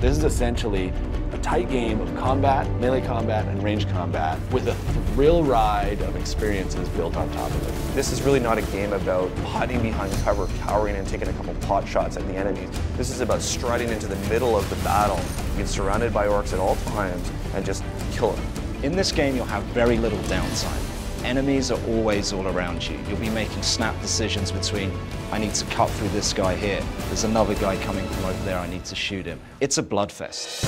This is essentially a tight game of combat, melee combat, and range combat with a thrill ride of experiences built on top of it. This is really not a game about hiding behind cover, cowering and taking a couple pot shots at the enemies. This is about striding into the middle of the battle, being surrounded by orcs at all times, and just kill them. In this game, you'll have very little downtime. Enemies are always all around you. You'll be making snap decisions between, I need to cut through this guy here. There's another guy coming from over there, I need to shoot him. It's a bloodfest.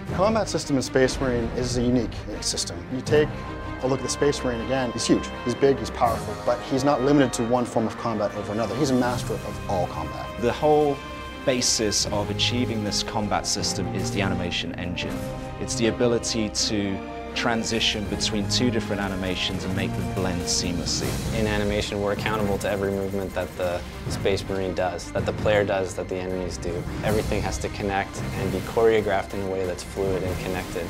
The combat system in Space Marine is a unique system. You take a look at the Space Marine again, he's huge, he's big, he's powerful, but he's not limited to one form of combat over another. He's a master of all combat. The whole basis of achieving this combat system is the animation engine. It's the ability to transition between two different animations and make them blend seamlessly. In animation, we're accountable to every movement that the Space Marine does, that the player does, that the enemies do. Everything has to connect and be choreographed in a way that's fluid and connected.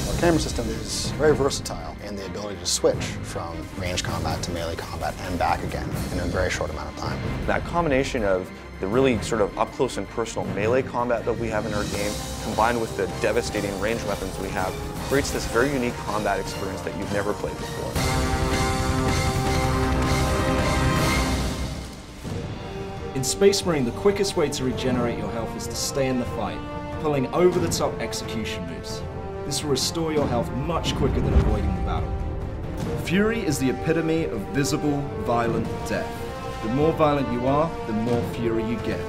Our camera system is very versatile in the ability to switch from range combat to melee combat and back again in a very short amount of time. That combination of the really sort of up-close and personal melee combat that we have in our game, combined with the devastating range weapons we have, creates this very unique combat experience that you've never played before. In Space Marine, the quickest way to regenerate your health is to stay in the fight, pulling over-the-top execution moves. This will restore your health much quicker than avoiding the battle. Fury is the epitome of visible, violent death. The more violent you are, the more fury you get.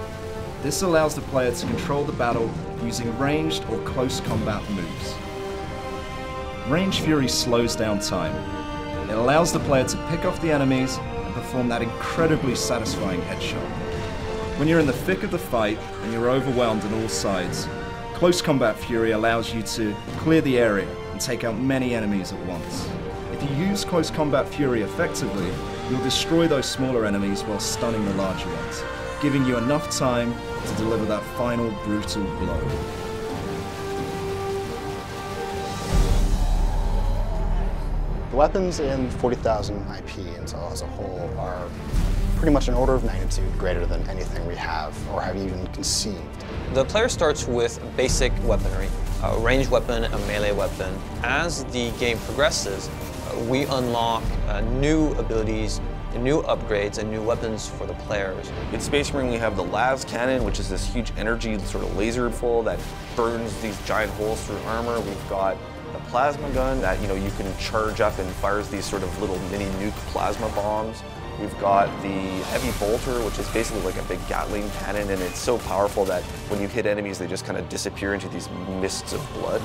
This allows the player to control the battle using ranged or close combat moves. Range Fury slows down time. It allows the player to pick off the enemies and perform that incredibly satisfying headshot. When you're in the thick of the fight and you're overwhelmed on all sides, Close Combat Fury allows you to clear the area and take out many enemies at once. If you use Close Combat Fury effectively, you'll destroy those smaller enemies while stunning the larger ones, giving you enough time to deliver that final brutal blow. The weapons in 40,000 IP as a whole are pretty much an order of magnitude greater than anything we have or have even conceived. The player starts with basic weaponry, a ranged weapon, a melee weapon. As the game progresses, we unlock new abilities, new upgrades, and new weapons for the players. In Space Marine, we have the las cannon, which is this huge energy sort of laser full that burns these giant holes through armor. We've got the plasma gun that you can charge up and fires these sort of little mini nuke plasma bombs. We've got the heavy bolter, which is basically like a big Gatling cannon, and it's so powerful that when you hit enemies, they just kind of disappear into these mists of blood.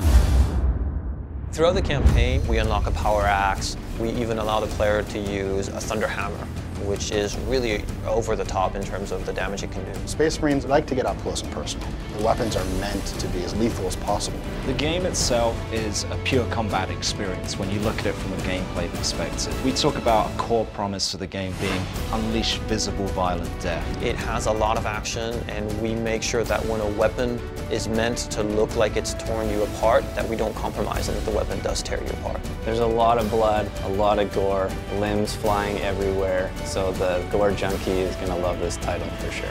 Throughout the campaign, we unlock a power axe. We even allow the player to use a thunder hammer, which is really over the top in terms of the damage it can do. Space Marines like to get up close and personal. The weapons are meant to be as lethal as possible. The game itself is a pure combat experience when you look at it from a gameplay perspective. We talk about a core promise of the game being unleash visible, violent death. It has a lot of action, and we make sure that when a weapon is meant to look like it's torn you apart, that we don't compromise and that the weapon does tear you apart. There's a lot of blood, a lot of gore, limbs flying everywhere, so the gore junkie is going to love this title for sure.